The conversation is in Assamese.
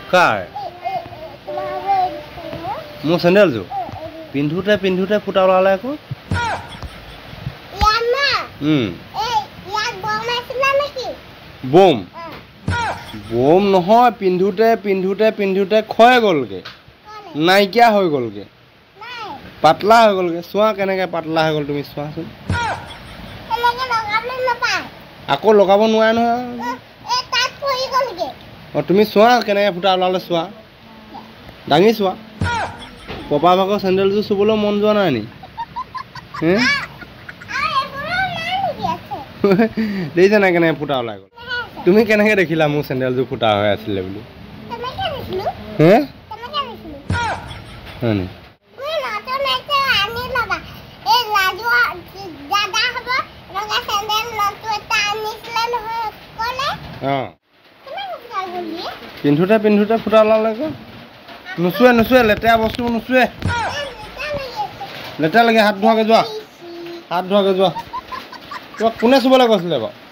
কাৰ মোৰ চেণ্ডেলযোৰ পিন্ধোতে পিন্ধোতে ফুটা ওলালে আকৌ বোম বোম নহয় পিন্ধোতে পিন্ধোতে পিন্ধোতে ক্ষয় গ'লগে নাইকিয়া হৈ গ'লগে পাতলা হৈ গ'লগে চোৱা কেনেকৈ পাতলা হৈ গ'ল তুমি চোৱাচোন আকৌ লগাব নোৱাৰে নহয় অঁ তুমি চোৱা কেনেকৈ ফুটা ওলালে চোৱা দাঙি চোৱা পপা ভাগৰ চেণ্ডেলযোৰ চুবলৈ মন যোৱা নাই নি দেখিছা নাই কেনেকৈ ফুটা ওলাই গ'ল তুমি কেনেকৈ দেখিলা মোৰ চেণ্ডেলযোৰ ফুটা হৈ আছিলে বুলি হে হয় নি অঁ পিন্ধোতে পিন্ধোতে ফুটা ওলালে আকৌ নুচুৱে নুচুৱে লেতেৰা বস্তু নুচুৱে লেতেৰা লাগে হাত ধোৱাকৈ যোৱা হাত ধোৱাকৈ যোৱা তোমাক কোনে চুবলৈ কৈছিলে বাৰু